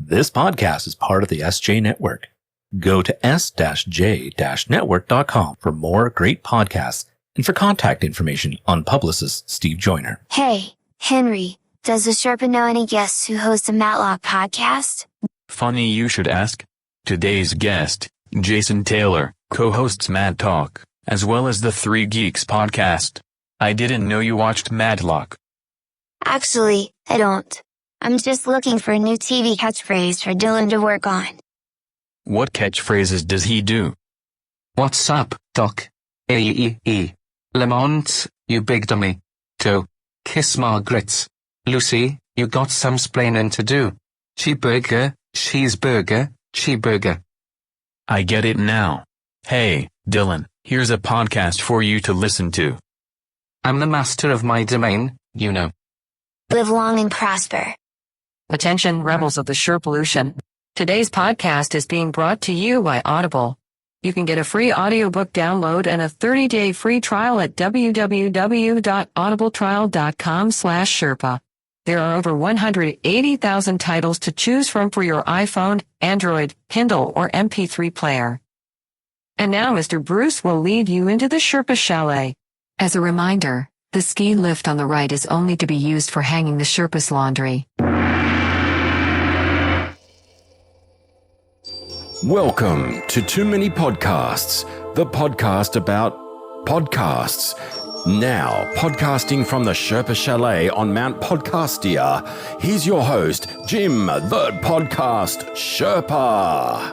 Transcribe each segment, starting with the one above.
This podcast is part of the SJ Network. Go to s-j-network.com for more great podcasts and for contact information on publicist Steve Joyner. Hey, Henry, does the Sherpa know any guests who host a Matlock podcast? Funny you should ask. Today's guest, Jason Taylor, co-hosts Mad Talk, as well as the Three Geeks podcast. I didn't know you watched Matlock. Actually, I don't. I'm just looking for a new TV catchphrase for Dylan to work on. What catchphrases does he do? What's up, Doc? Lamont, you big dummy. To kiss Margaret. Lucy, you got some splaining to do. Cheeseburger, cheeseburger, cheeseburger. I get it now. Hey, Dylan, here's a podcast for you to listen to. I'm the master of my domain, you know. Live long and prosper. Attention, rebels of the Sherpalution. Today's podcast is being brought to you by Audible. You can get a free audiobook download and a 30-day free trial at www.audibletrial.com/Sherpa. There are over 180,000 titles to choose from for your iPhone, Android, Kindle, or MP3 player. And now Mr. Bruce will lead you into the Sherpa Chalet. As a reminder, the ski lift on the right is only to be used for hanging the Sherpa's laundry. Welcome to Too Many Podcasts, the podcast about podcasts. Now, podcasting from the Sherpa Chalet on Mount Podcastia, here's your host, Jim, the Podcast Sherpa.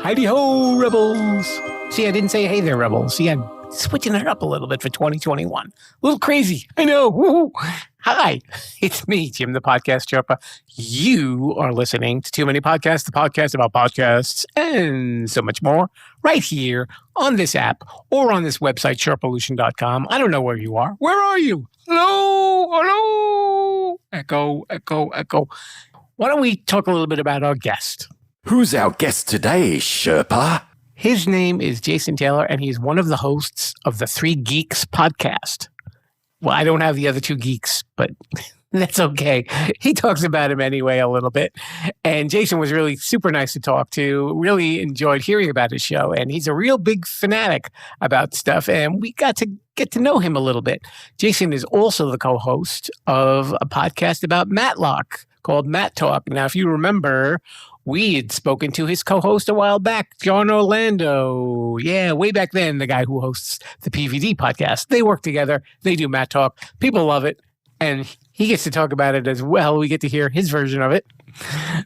Heidi-ho, Rebels! See, I didn't say hey there, Rebels. See, I'm switching it up a little bit for 2021. A little crazy, I know. Woo-hoo. Hi, it's me, Jim, the Podcast Sherpa. You are listening to Too Many Podcasts, the podcast about podcasts and so much more, right here on this app or on this website, Sherpalution.com. I don't know where you are. Where are you? Hello, hello. Echo, echo, echo. Why don't we talk a little bit about our guest? Who's our guest today, Sherpa? His name is Jason Taylor, and he's one of the hosts of the Three Geeks podcast. Well, I don't have the other two geeks, but that's okay. He talks about him anyway a little bit. And Jason was really super nice to talk to. Really enjoyed hearing about his show. And he's a real big fanatic about stuff. And we got to get to know him a little bit. Jason is also the co-host of a podcast about Matlock called Matt Talk. Now, if you remember, we had spoken to his co-host a while back, John Orlando. Yeah, way back then, the guy who hosts the PVD podcast. They work together. They do Matt Talk. People love it. And he gets to talk about it as well. We get to hear his version of it.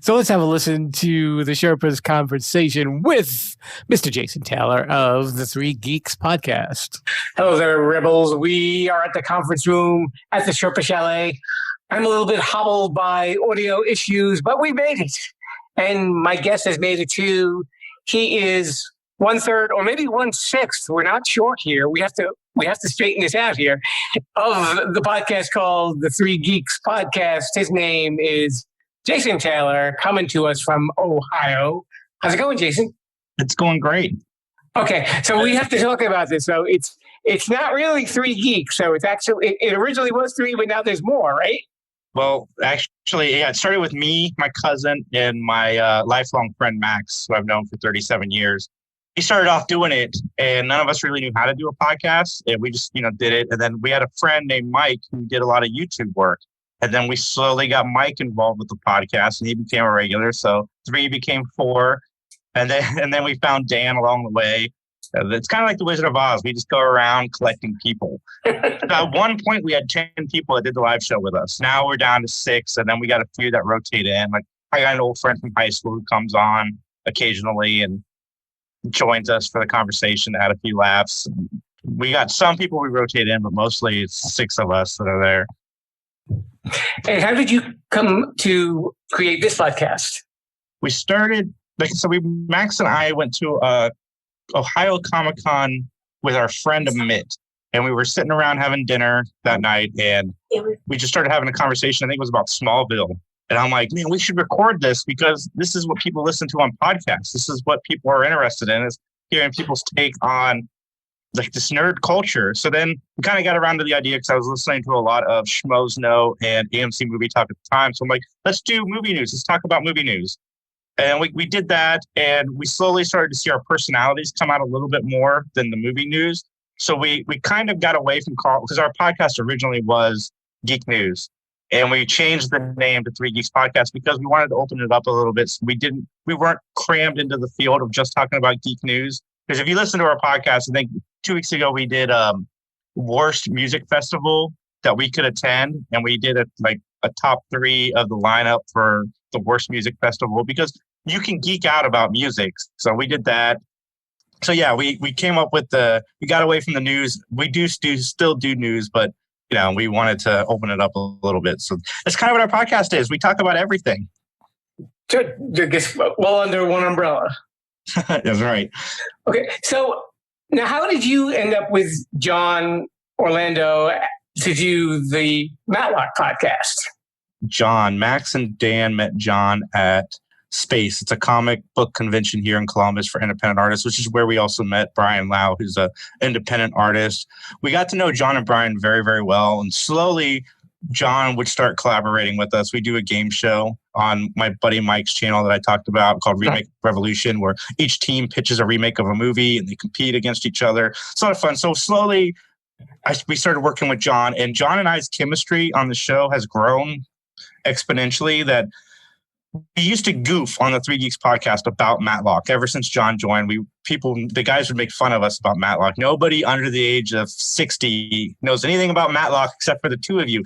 So let's have a listen to the Sherpa's conversation with Mr. Jason Taylor of the Three Geeks podcast. Hello there, Rebels. We are at the conference room at the Sherpa Chalet. I'm a little bit hobbled by audio issues, but we made it. And my guest has made it too. He is 1/3 or maybe 1/6. We're not sure here. We have to straighten this out here. Of the podcast called the Three Geeks podcast. His name is Jason Taylor, coming to us from Ohio. How's it going, Jason? It's going great. Okay, so we have to talk about this. So it's not really Three Geeks. So it's actually it originally was three, but now there's more, right? Well, actually, yeah, it started with me, my cousin, and my lifelong friend, Max, who I've known for 37 years. He started off doing it, and none of us really knew how to do a podcast, and we just, did it. And then we had a friend named Mike who did a lot of YouTube work. And then we slowly got Mike involved with the podcast, and he became a regular. So 3 became 4. And then we found Dan along the way. It's kind of like the Wizard of Oz. We just go around collecting people. At one point, we had 10 people that did the live show with us. Now we're down to 6, and then we got a few that rotate in. Like I got an old friend from high school who comes on occasionally and joins us for the conversation to add a few laughs. We got some people we rotate in, but mostly it's 6 of us that are there. And how did you come to create this podcast? We started, Max and I went to Ohio Comic-Con with our friend Amit, and we were sitting around having dinner that night, and we just started having a conversation. I think it was about Smallville. And I'm like, man, we should record this because this is what people listen to on podcasts. This is what people are interested in, is hearing people's take on like this nerd culture. So then we kind of got around to the idea because I was listening to a lot of Schmos Know and AMC Movie Talk at the time. So I'm like, let's do movie news. Let's talk about movie news. And we did that, and we slowly started to see our personalities come out a little bit more than the movie news. So we kind of got away from Carl, because our podcast originally was Geek News. And we changed the name to Three Geeks Podcast because we wanted to open it up a little bit. So we weren't crammed into the field of just talking about geek news. Because if you listen to our podcast, I think 2 weeks ago we did worst music festival that we could attend, and we did a top 3 of the lineup for the worst music festival, because you can geek out about music. So we did that. So yeah, we came up with we got away from the news. We still do news, but we wanted to open it up a little bit. So that's kind of what our podcast is. We talk about everything. Well, under one umbrella. That's right. Okay, so now how did you end up with John Orlando to do the Matlock podcast? Max and Dan met John at Space. It's a comic book convention here in Columbus for independent artists, which is where we also met Brian Lau, who's an independent artist. We got to know John and Brian very, very well. And slowly, John would start collaborating with us. We do a game show on my buddy Mike's channel that I talked about called Remake Revolution, where each team pitches a remake of a movie and they compete against each other. It's a lot of fun. So slowly, we started working with John, and John and I's chemistry on the show has grown exponentially. That we used to goof on the Three Geeks podcast about Matlock. Ever since John joined, the guys would make fun of us about Matlock. Nobody under the age of 60 knows anything about Matlock except for the two of you.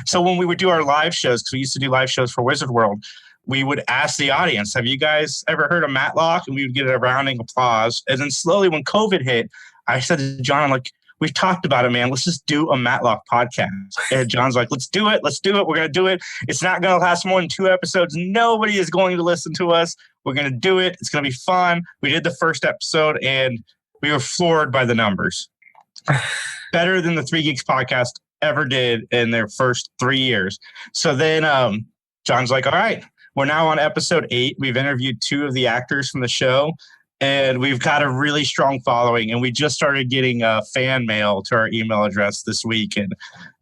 So when we would do our live shows, because we used to do live shows for Wizard World, we would ask the audience, have you guys ever heard of Matlock? And we would get a rounding applause. And then slowly when COVID hit, I said to John, I'm like, we've talked about it, man. Let's just do a Matlock podcast. And John's like, let's do it. Let's do it. We're going to do it. It's not going to last more than 2 episodes. Nobody is going to listen to us. We're going to do it. It's going to be fun. We did the first episode, and we were floored by the numbers. Better than the Three Geeks podcast ever did in their first 3 years. So then John's like, all right, we're now on episode 8. We've interviewed 2 of the actors from the show. And we've got a really strong following, and we just started getting fan mail to our email address this week. And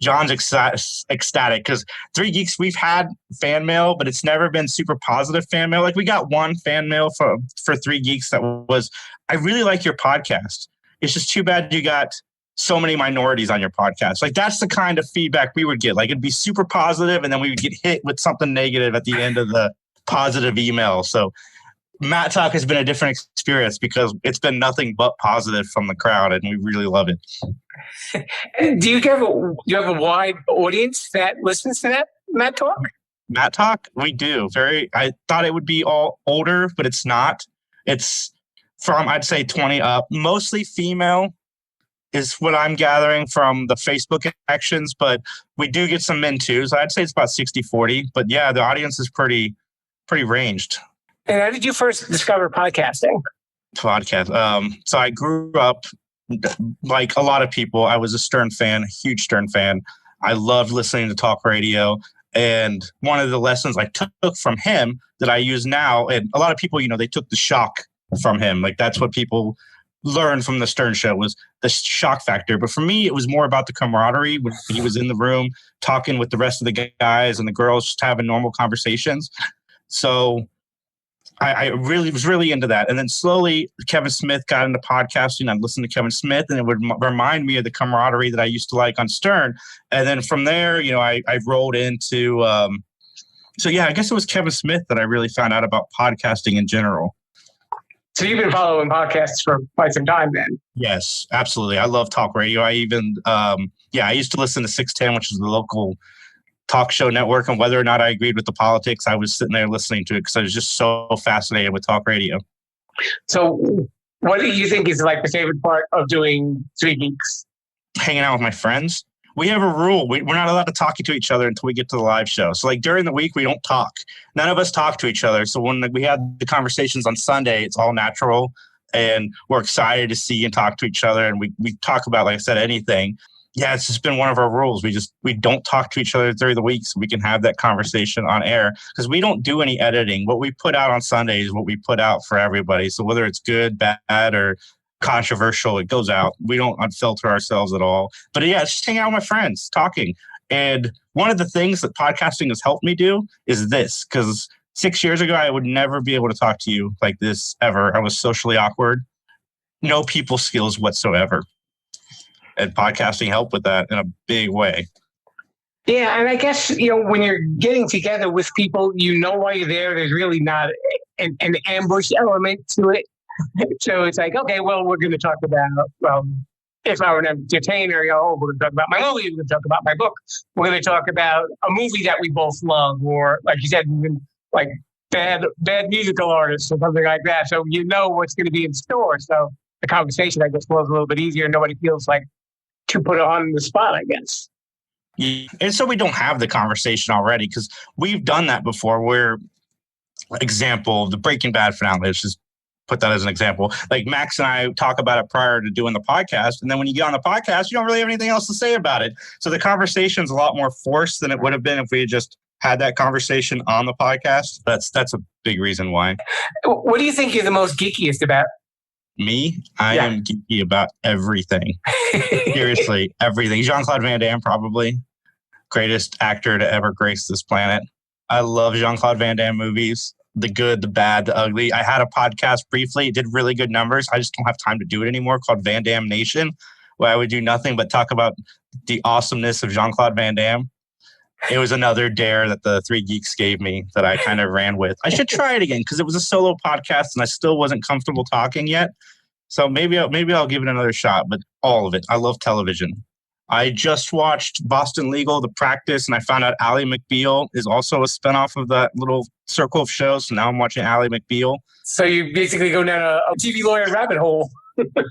John's ecstatic because Three Geeks, we've had fan mail, but it's never been super positive fan mail. Like we got one fan mail for Three Geeks that was, I really like your podcast. It's just too bad you got so many minorities on your podcast. Like that's the kind of feedback we would get. Like it'd be super positive, and then we would get hit with something negative at the end of the positive email. So Matt Talk has been a different experience because it's been nothing but positive from the crowd, and we really love it. Do you have a wide audience that listens to that Matt Talk? Matt Talk, we do. I thought it would be all older, but it's not. It's from, I'd say, 20 up. Mostly female is what I'm gathering from the Facebook actions, but we do get some men too. So I'd say it's about 60-40. But yeah, the audience is pretty ranged. And how did you first discover podcasting? So I grew up like a lot of people. I was a Stern fan, a huge Stern fan. I loved listening to talk radio. And one of the lessons I took from him that I use now, and a lot of people, they took the shock from him. Like that's what people learned from the Stern show was the shock factor. But for me, it was more about the camaraderie when he was in the room talking with the rest of the guys and the girls, just having normal conversations. So I really was really into that. And then slowly Kevin Smith got into podcasting. I'd listen to Kevin Smith, and it would remind me of the camaraderie that I used to like on Stern. And then from there, I rolled into, so yeah, I guess it was Kevin Smith that I really found out about podcasting in general. So you've been following podcasts for quite some time then? Yes, absolutely. I love talk radio. I even, I used to listen to 610, which is the local talk show network, and whether or not I agreed with the politics, I was sitting there listening to it because I was just so fascinated with talk radio. So what do you think is like the favorite part of doing Three Geeks? Hanging out with my friends. We have a rule. We're not allowed to talk to each other until we get to the live show. So like during the week, we don't talk. None of us talk to each other. So when we had the conversations on Sunday, it's all natural, and we're excited to see and talk to each other. And we talk about, like I said, anything. Yeah, it's just been one of our rules. We don't talk to each other during the week so we can have that conversation on air because we don't do any editing. What we put out on Sunday is what we put out for everybody. So whether it's good, bad, or controversial, it goes out. We don't unfilter ourselves at all. But yeah, it's just hanging out with my friends, talking. And one of the things that podcasting has helped me do is this, because 6 years ago, I would never be able to talk to you like this ever. I was socially awkward, no people skills whatsoever. And podcasting helped with that in a big way. Yeah, and I guess, when you're getting together with people, why you're there. There's really not an ambush element to it. So it's like, okay, well, we're going to talk about, if I were an entertainer, we're going to talk about my movie, we're going to talk about my book, we're going to talk about a movie that we both love, or like you said, even like bad musical artists or something like that. So what's going to be in store. So the conversation, I guess, flows a little bit easier. Nobody feels like to put it on the spot, I guess. Yeah. And so we don't have the conversation already, because we've done that before. Where, example, the Breaking Bad finale, let's just put that as an example. Like Max and I talk about it prior to doing the podcast. And then when you get on the podcast, you don't really have anything else to say about it. So the conversation's a lot more forced than it would have been if we had just had that conversation on the podcast. That's a big reason why. What do you think you're the most geekiest about? Me? I am geeky about everything. Seriously, everything. Jean-Claude VanDamme, probably. Greatest actor to ever grace this planet. I love Jean-Claude VanDamme movies. The good, the bad, the ugly. I had a podcast briefly. It did really good numbers. I just don't have time to do it anymore, called VanDamme Nation, where I would do nothing but talk about the awesomeness of Jean-Claude VanDamme. It was another dare that the Three Geeks gave me that I kind of ran with. I should try it again, because it was a solo podcast and I still wasn't comfortable talking yet. So maybe I'll give it another shot, but all of it. I love television. I just watched Boston Legal, The Practice, and I found out Ally McBeal is also a spinoff of that little circle of shows. So now I'm watching Ally McBeal. So you basically go down a TV lawyer rabbit hole.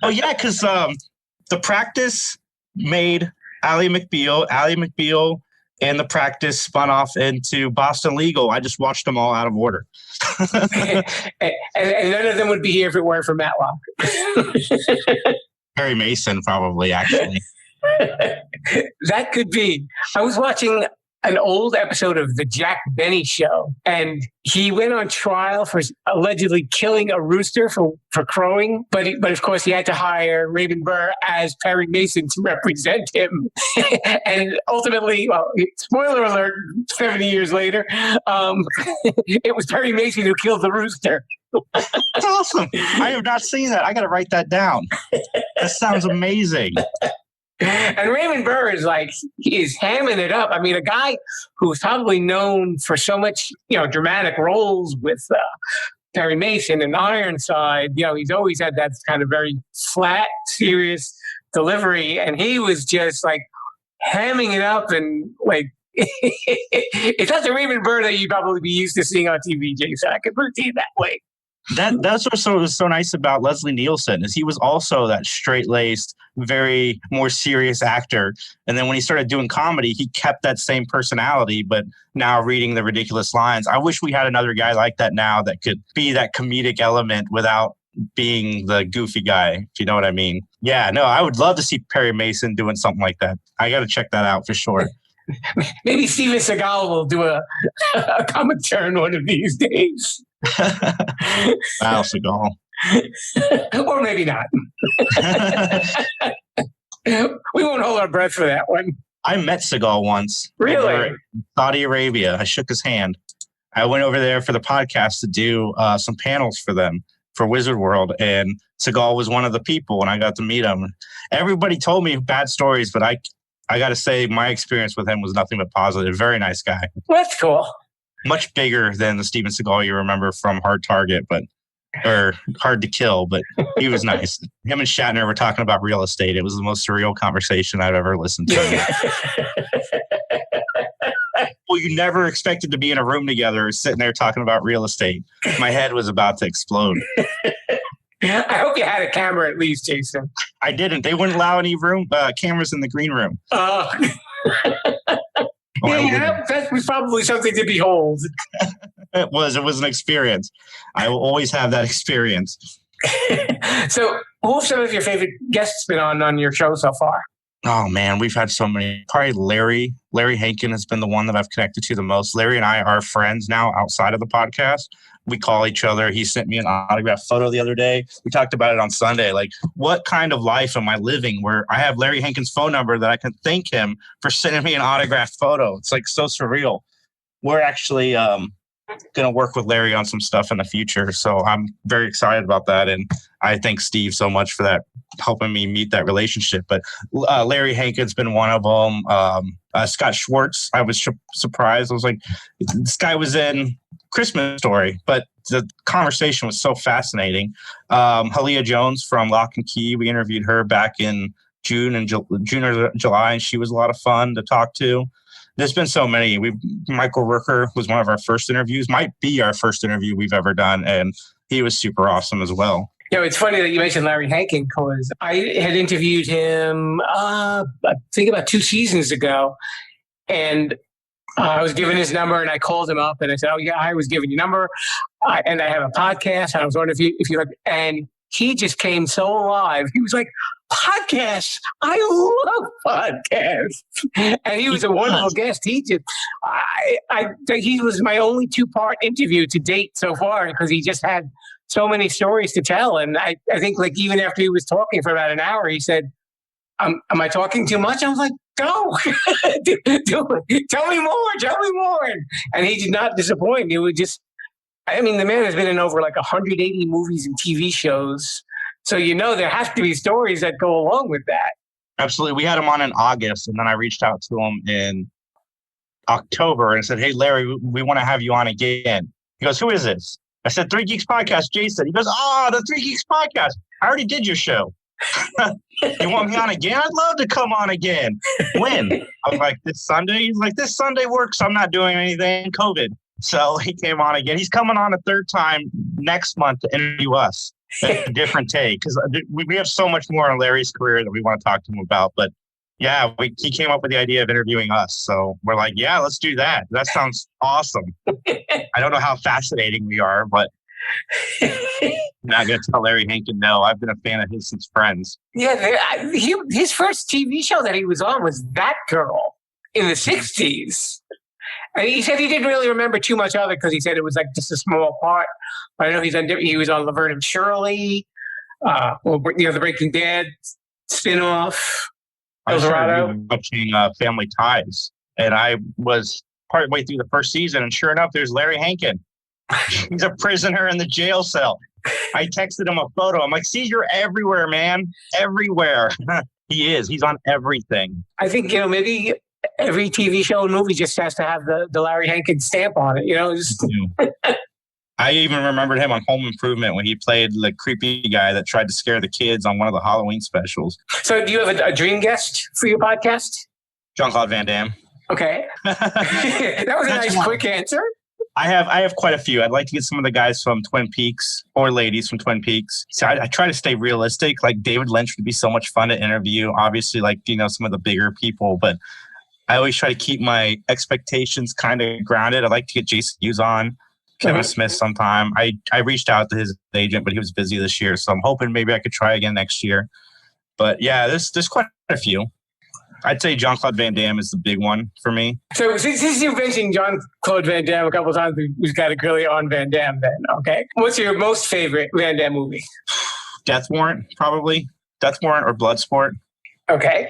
Oh, yeah, because The Practice made Ally McBeal and The Practice spun off into Boston Legal. I just watched them all out of order. and none of them would be here if it weren't for Matlock. Perry Mason, probably, actually. That could be. I was watching an old episode of the Jack Benny Show, and he went on trial for allegedly killing a rooster for crowing. But of course, he had to hire Raymond Burr as Perry Mason to represent him. And ultimately, well, spoiler alert, 70 years later, it was Perry Mason who killed the rooster. That's awesome. I have not seen that. I got to write that down. That sounds amazing. And Raymond Burr is hamming it up. I mean, a guy who's probably known for so much, dramatic roles with Perry Mason and Ironside. He's always had that kind of very flat, serious delivery. And he was just hamming it up and it's not the Raymond Burr that you'd probably be used to seeing on TV, Jason. I could put it to you that way. That's what was so nice about Leslie Nielsen, is he was also that straight-laced, very more serious actor. And then when he started doing comedy, he kept that same personality, but now reading the ridiculous lines. I wish we had another guy like that now that could be that comedic element without being the goofy guy, if you know what I mean. Yeah, no, I would love to see Perry Mason doing something like that. I got to check that out for sure. Maybe Steven Seagal will do a comic turn one of these days. Wow, Seagal. Or maybe not. We won't hold our breath for that one. I met Seagal once. Really? In Saudi Arabia. I shook his hand. I went over there for the podcast to do some panels for them for Wizard World, and Seagal was one of the people, and I got to meet him. Everybody told me bad stories, but I got to say my experience with him was nothing but positive. Very nice guy. That's cool. Much bigger than the Steven Seagal you remember from Hard Target, or Hard to Kill, but he was nice. Him and Shatner were talking about real estate. It was the most surreal conversation I've ever listened to. Well, you never expected to be in a room together sitting there talking about real estate. My head was about to explode. I hope you had a camera at least, Jason. I didn't. They wouldn't allow any cameras in the green room. That was probably something to behold. It was an experience. I will always have that experience. So who have some of your favorite guests been on your show so far? Oh man, we've had so many. Probably Larry. Larry Hankin has been the one that I've connected to the most. Larry and I are friends now outside of the podcast. We call each other. He sent me an autographed photo the other day. We talked about it on Sunday. Like, what kind of life am I living where I have Larry Hankin's phone number that I can thank him for sending me an autographed photo? It's like so surreal. We're actually going to work with Larry on some stuff in the future. So I'm very excited about that. And I thank Steve so much for that, helping me meet that relationship. But Larry Hankin's been one of them. Scott Schwartz, I was surprised. I was like, this guy was in Christmas Story, but the conversation was so fascinating. Halia Jones from Lock and Key, we interviewed her back in June or July, and she was a lot of fun to talk to. There's been so many. Michael Rooker was one of our first interviews, might be our first interview we've ever done, and he was super awesome as well. It's funny that you mentioned Larry Hankin because I had interviewed him, I think about 2 seasons ago, and I was given his number, and I called him up, and I said, "Oh yeah, I was given your number, and I have a podcast. And I was wondering if you like." And he just came so alive. He was like, "Podcasts! I love podcasts!" And he was a wonderful guest. He was my only 2-part interview to date so far because he just had so many stories to tell. And I think like even after he was talking for about an hour, he said, am I talking too much? I was like, go, do it. Tell me more. And he did not disappoint. It was just, the man has been in over like 180 movies and TV shows. So, there has to be stories that go along with that. Absolutely. We had him on in August, and then I reached out to him in October and said, "Hey, Larry, we want to have you on again." He goes, "Who is this?" I said, "Three Geeks Podcast, Jason." He goes, "Oh, the Three Geeks Podcast. I already did your show." "You want me on again?" "I'd love to come on again." "When?" I was like, "This Sunday." He's like, "This Sunday works. I'm not doing anything. COVID." So he came on again. He's coming on a third time next month to interview us. A different take, because we have so much more on Larry's career that we want to talk to him about. But yeah, he came up with the idea of interviewing us. So we're like, yeah, let's do that. That sounds awesome. I don't know how fascinating we are, but I'm not going to tell Larry Hankin no. I've been a fan of his since Friends. Yeah, his first TV show that he was on was That Girl in the 60s. And he said he didn't really remember too much of it because he said it was like just a small part. I know he was on Laverne and Shirley, the Breaking Bad spinoff. I started watching Family Ties, and I was partway through the first season, and sure enough, there's Larry Hankin. He's a prisoner in the jail cell. I texted him a photo. I'm like, "See, you're everywhere, man, everywhere." He is. He's on everything. I think maybe every TV show and movie just has to have the Larry Hankin stamp on it. I even remembered him on Home Improvement when he played the creepy guy that tried to scare the kids on one of the Halloween specials. So do you have a dream guest for your podcast? Jean-Claude Van Damme. Okay. That was a nice quick answer. I have quite a few. I'd like to get some of the guys from Twin Peaks or ladies from Twin Peaks. So I try to stay realistic. Like David Lynch would be so much fun to interview. Obviously, some of the bigger people, but I always try to keep my expectations kind of grounded. I'd like to get Jason Hughes on, Kevin Smith sometime. I reached out to his agent, but he was busy this year. So I'm hoping maybe I could try again next year. But yeah, there's quite a few. I'd say Jean-Claude Van Damme is the big one for me. So since you mentioned Jean-Claude Van Damme a couple of times, we've got to grill you on Van Damme then, okay? What's your most favorite Van Damme movie? Death Warrant, probably. Death Warrant or Bloodsport. Okay.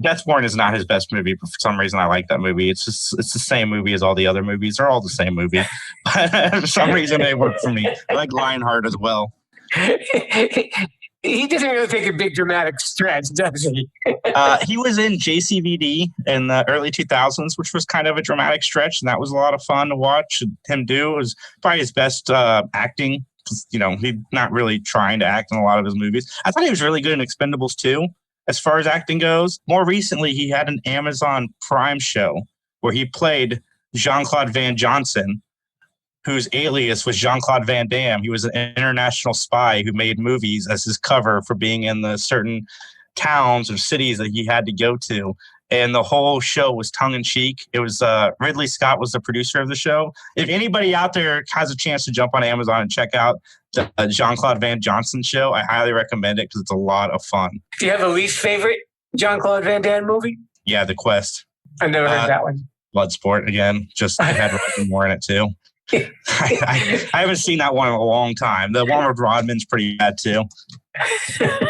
Death Warrant is not his best movie, but for some reason I like that movie. It's the same movie as all the other movies. They're all the same movie. But for some reason they work for me. I like Lionheart as well. He doesn't really take a big dramatic stretch, does he? He was in JCVD in the early 2000s, which was kind of a dramatic stretch, and that was a lot of fun to watch him do. It was probably his best acting. He's not really trying to act in a lot of his movies. I thought he was really good in Expendables 2. As far as acting goes, more recently, he had an Amazon Prime show where he played Jean-Claude Van Johnson, whose alias was Jean-Claude Van Damme. He was an international spy who made movies as his cover for being in the certain towns or cities that he had to go to. And the whole show was tongue-in-cheek. It was Ridley Scott was the producer of the show. If anybody out there has a chance to jump on Amazon and check out the Jean-Claude Van Johnson show, I highly recommend it because it's a lot of fun. Do you have a least favorite Jean-Claude Van Damme movie? Yeah, The Quest. I never heard that one. Bloodsport again. Just it had Rodman Moore in it too. I haven't seen that one in a long time. The one with Rodman's pretty bad too.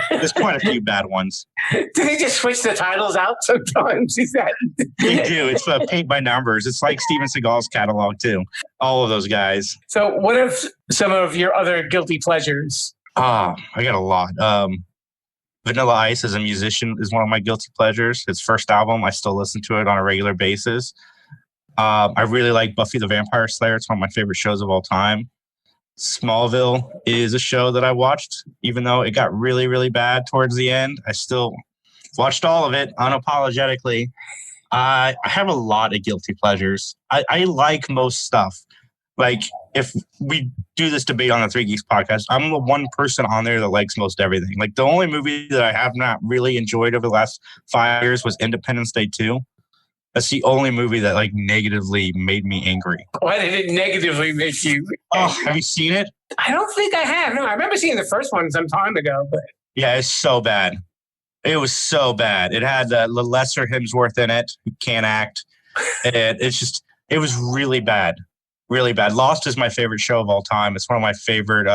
There's quite a few bad ones. Do they just switch the titles out sometimes? Is that They do. It's paint by numbers. It's like Steven Seagal's catalog too. All of those guys. So what if some of your other guilty pleasures? I got a lot. Vanilla Ice as a musician is one of my guilty pleasures. His first album, I still listen to it on a regular basis. I really like Buffy the Vampire Slayer. It's one of my favorite shows of all time. Smallville is a show that I watched, even though it got really, really bad towards the end. I still watched all of it unapologetically. I have a lot of guilty pleasures. I like most stuff. Like, if we do this debate on the Three Geeks podcast, I'm the one person on there that likes most everything. Like, the only movie that I have not really enjoyed over the last 5 years was Independence Day 2. That's the only movie that like negatively made me angry. Why did it negatively make you? Oh, have you seen it? I don't think I have. No, I remember seeing the first one some time ago, but Yeah, it's so bad. It was so bad. It had the lesser Hemsworth in it, who can't act. It was really bad. Really bad. Lost is my favorite show of all time. It's one of my favorite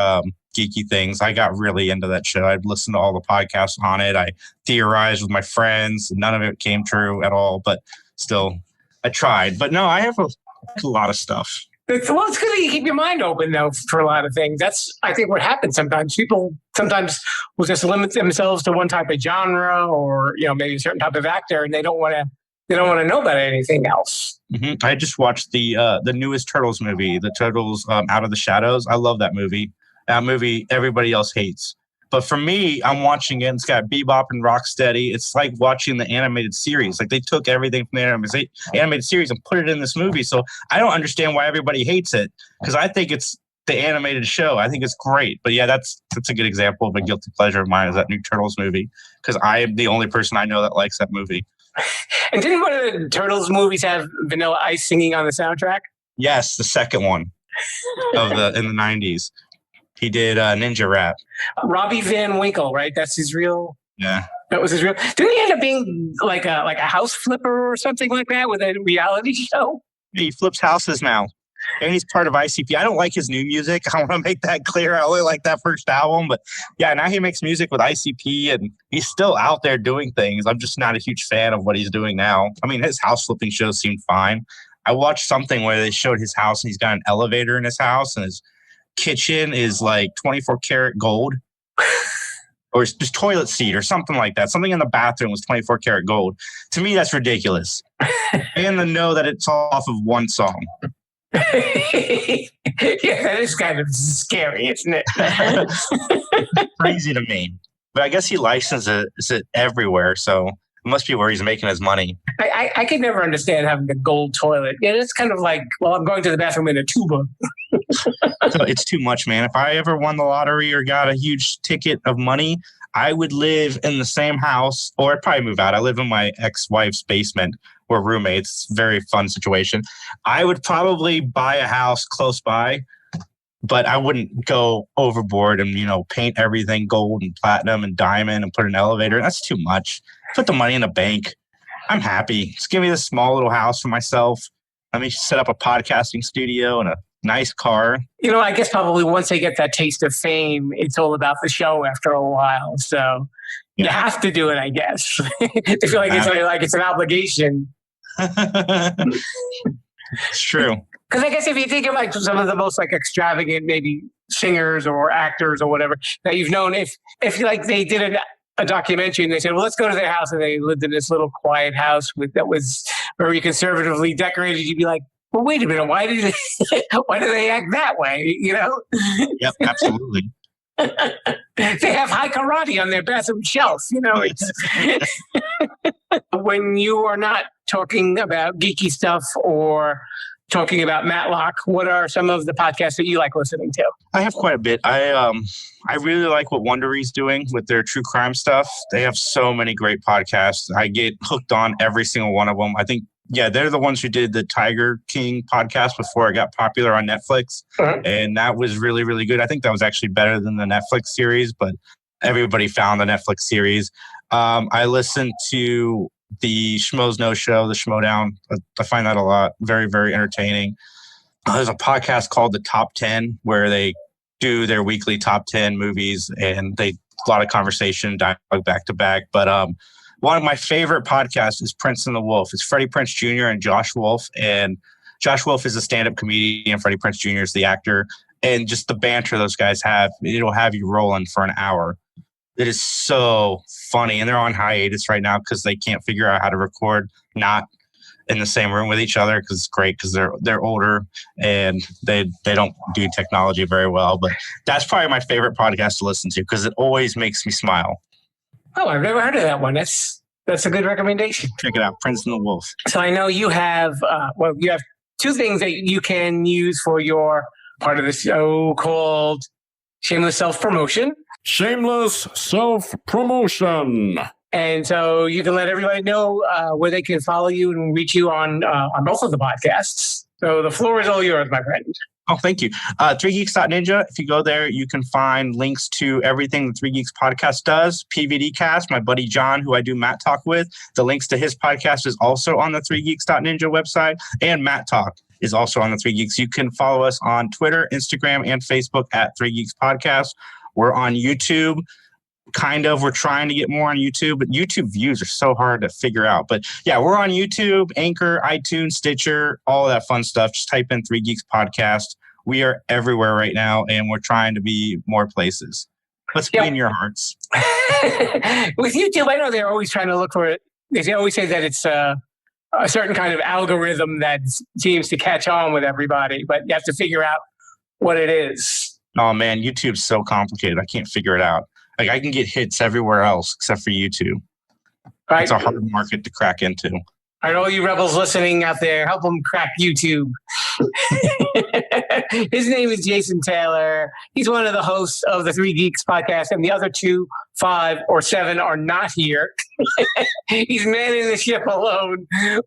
geeky things. I got really into that show. I'd listen to all the podcasts on it. I theorized with my friends. None of it came true at all, but still, I tried. But no, I have a lot of stuff. it's good that you keep your mind open though for a lot of things. That's I think what happens sometimes. People sometimes will just limit themselves to one type of genre or maybe a certain type of actor, and they don't want to know about anything else. Mm-hmm. I just watched the newest Turtles movie, the Turtles Out of the Shadows. I love that movie. That movie everybody else hates. But for me, I'm watching it. And it's got Bebop and Rocksteady. It's like watching the animated series. Like, they took everything from the animated series and put it in this movie. So I don't understand why everybody hates it, because I think it's the animated show. I think it's great. But yeah, that's a good example of a guilty pleasure of mine, is that new Turtles movie, because I am the only person I know that likes that movie. And didn't one of the Turtles movies have Vanilla Ice singing on the soundtrack? Yes, the second one in the 90s. He did Ninja Rap. Robbie Van Winkle, right? That's his real. Yeah. That was his real. Didn't he end up being like a house flipper or something like that with a reality show? He flips houses now. And he's part of ICP. I don't like his new music. I want to make that clear. I only like that first album. But yeah, now he makes music with ICP, and he's still out there doing things. I'm just not a huge fan of what he's doing now. I mean, his house flipping shows seemed fine. I watched something where they showed his house, and he's got an elevator in his house, and his kitchen is like 24 karat gold. Or his toilet seat or something like that. Something in the bathroom was 24 karat gold. To me, that's ridiculous. And to know that it's off of one song. Yeah, that is kind of scary, isn't it? Crazy to me. But I guess he licenses it everywhere, so it must be where he's making his money. I could never understand having a gold toilet. Yeah, it's kind of like, well, I'm going to the bathroom in a tuba. So it's too much, man. If I ever won the lottery or got a huge ticket of money, I would live in the same house, or I'd probably move out. I live in my ex-wife's basement. We're roommates. Very fun situation. I would probably buy a house close by, but I wouldn't go overboard and, paint everything gold and platinum and diamond and put an elevator. That's too much. Put the money in a bank. I'm happy. Just give me this small little house for myself. Let me set up a podcasting studio and a nice car. I guess probably once they get that taste of fame, it's all about the show after a while. So you have to do it, I guess. They feel like it's an obligation. It's true. Because I guess if you think of like some of the most like extravagant maybe singers or actors or whatever that you've known, if like they did a documentary and they said, well, let's go to their house, and they lived in this little quiet house that was very conservatively decorated, you'd be like, well, wait a minute, why do they act that way? Yep, absolutely. They have high karate on their bathroom shelf. It's when you are not talking about geeky stuff or talking about Matlock, what are some of the podcasts that you like listening to? I have quite a bit. I really like what Wondery's doing with their true crime stuff. They have so many great podcasts. I get hooked on every single one of them. I think, they're the ones who did the Tiger King podcast before it got popular on Netflix. Uh-huh. And that was really, really good. I think that was actually better than the Netflix series, but everybody found the Netflix series. I listen to the Schmos Know show, the Schmodown. I find that a lot. Very, very entertaining. There's a podcast called The Top 10 where they do their weekly top 10 movies, and a lot of conversation, dialogue back to back. But one of my favorite podcasts is Prinze and the Wolf. It's Freddie Prinze Jr. and Josh Wolf. And Josh Wolf is a stand-up comedian. Freddie Prinze Jr. is the actor. And just the banter those guys have, it'll have you rolling for an hour. It is so funny. And they're on hiatus right now because they can't figure out how to record not in the same room with each other, because it's great because they're older and they don't do technology very well. But that's probably my favorite podcast to listen to because it always makes me smile. Oh, I've never heard of that one. That's a good recommendation. Check it out, Prinze and the Wolf. So I know you have, you have two things that you can use for your part of the show called Shameless Self-Promotion. Shameless self-promotion. And so you can let everybody know where they can follow you and reach you on both of the podcasts. So the floor is all yours, my friend. Oh, thank you. 3geeks.ninja. If you go there, you can find links to everything the 3 Geeks podcast does. PVD Cast, my buddy John, who I do Matt Talk with. The links to his podcast is also on the 3geeks.ninja website. And Matt Talk is also on the 3 Geeks. You can follow us on Twitter, Instagram, and Facebook at 3 Geeks Podcast. We're on YouTube. Kind of. We're trying to get more on YouTube, but YouTube views are so hard to figure out. But yeah, we're on YouTube, Anchor, iTunes, Stitcher, all of that fun stuff. Just type in 3 Geeks Podcast. We are everywhere right now, and we're trying to be more places. Let's clean your hearts. With YouTube, I know they're always trying to look for it. They always say that it's a certain kind of algorithm that seems to catch on with everybody, but you have to figure out what it is. Oh, man, YouTube's so complicated. I can't figure it out. Like, I can get hits everywhere else except for YouTube. Right. It's a hard market to crack into. All right, all you rebels listening out there, help them crack YouTube. His name is Jason Taylor. He's one of the hosts of the 3 Geeks podcast, and the other 2, 5, or 7 are not here. He's manning the ship alone.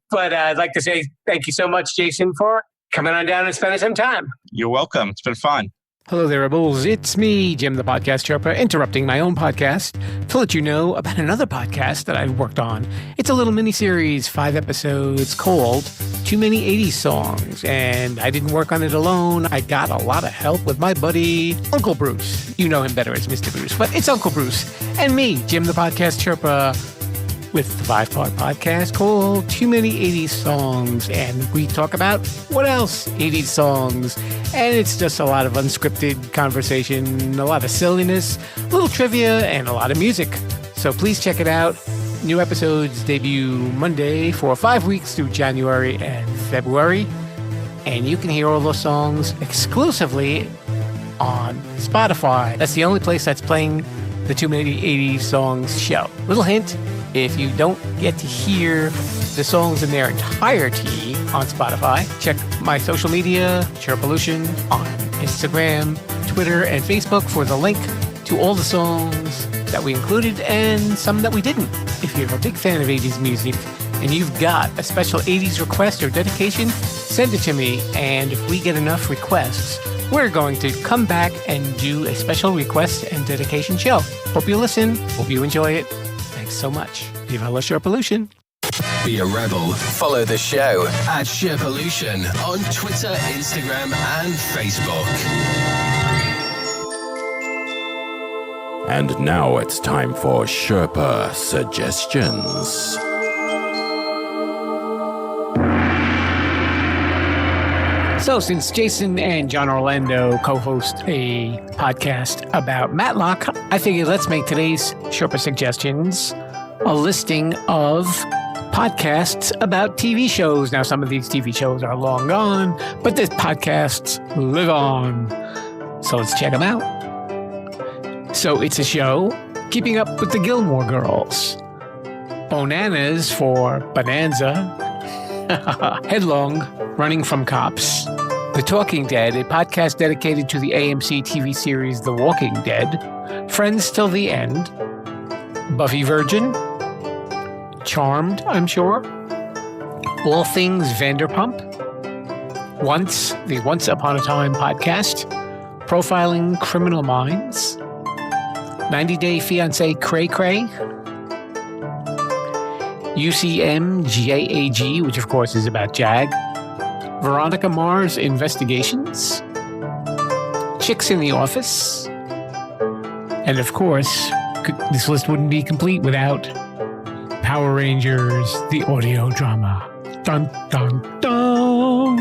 But I'd like to say thank you so much, Jason, for coming on down and spending some time. You're welcome. It's been fun. Hello there, Rebels. It's me, Jim the Podcast Sherpa, interrupting my own podcast to let you know about another podcast that I've worked on. It's a little mini-series, 5 episodes, called Too Many 80s Songs. And I didn't work on it alone. I got a lot of help with my buddy, Uncle Bruce. You know him better as Mr. Bruce, but it's Uncle Bruce. And me, Jim the Podcast Sherpa, with the 5-part podcast called Too Many 80s Songs. And we talk about what else? 80s songs. And it's just a lot of unscripted conversation, a lot of silliness, a little trivia, and a lot of music. So please check it out. New episodes debut Monday for 5 weeks through January and February. And you can hear all those songs exclusively on Spotify. That's the only place that's playing the Too Many 80s Songs show. Little hint, if you don't get to hear the songs in their entirety on Spotify, check my social media, Sherpalution, on Instagram, Twitter, and Facebook for the link to all the songs that we included and some that we didn't. If you're a big fan of 80s music and you've got a special 80s request or dedication, send it to me. And if we get enough requests, we're going to come back and do a special request and dedication show. Hope you listen. Hope you enjoy it. Thanks so much. Viva la Sherpalution. Be a rebel. Follow the show at Sherpalution on Twitter, Instagram, and Facebook. And now it's time for Sherpa Suggestions. So since Jason and John Orlando co-host a podcast about Matlock, I figured let's make today's Sherpa Suggestions a listing of podcasts about TV shows. Now, some of these TV shows are long gone, but the podcasts live on. So let's check them out. So it's a show, Keeping Up with the Gilmore Girls. Bonanas for Bonanza. Headlong, Running from Cops. The Talking Dead, a podcast dedicated to the AMC TV series The Walking Dead. Friends Till the End. Buffy Virgin. Charmed, I'm sure. All Things Vanderpump. Once, the Once Upon a Time podcast. Profiling Criminal Minds. 90 Day Fiancé Cray Cray. UCMGAG, which of course is about JAG. Veronica Mars Investigations. Chicks in the Office. And of course, this list wouldn't be complete without Power Rangers, the audio drama. Dun, dun, dun.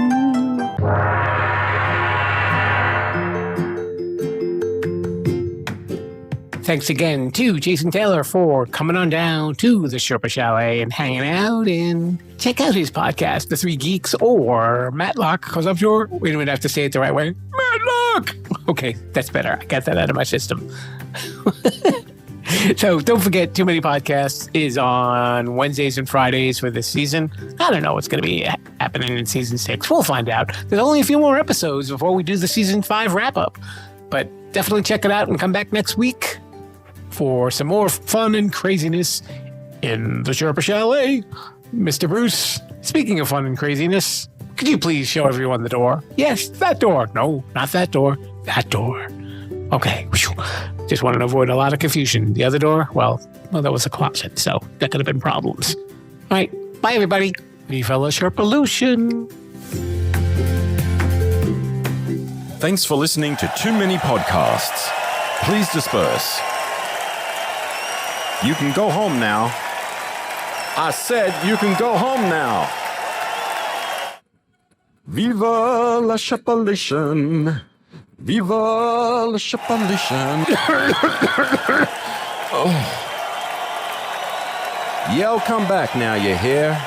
Thanks again to Jason Taylor for coming on down to the Sherpa Chalet and hanging out, and check out his podcast, The Three Geeks, or Matlock, because I'm sure we don't have to say it the right way. Matlock! Okay, that's better. I got that out of my system. So don't forget, Too Many Podcasts is on Wednesdays and Fridays for this season. I don't know what's going to be happening in season 6. We'll find out. There's only a few more episodes before we do the season 5 wrap-up. But definitely check it out and come back next week for some more fun and craziness in the Sherpa Chalet. Mr. Bruce, speaking of fun and craziness, could you please show everyone the door? Yes, that door. No, not that door. That door. Okay. Just wanted to avoid a lot of confusion. The other door, well, that was a closet, so that could have been problems. All right. Bye, everybody. Viva la Sherpalution. Thanks for listening to Too Many Podcasts. Please disperse. You can go home now. I said you can go home now. Viva la Sherpalution. Viva la Sherpalution. Oh. Yell, come back now, you hear?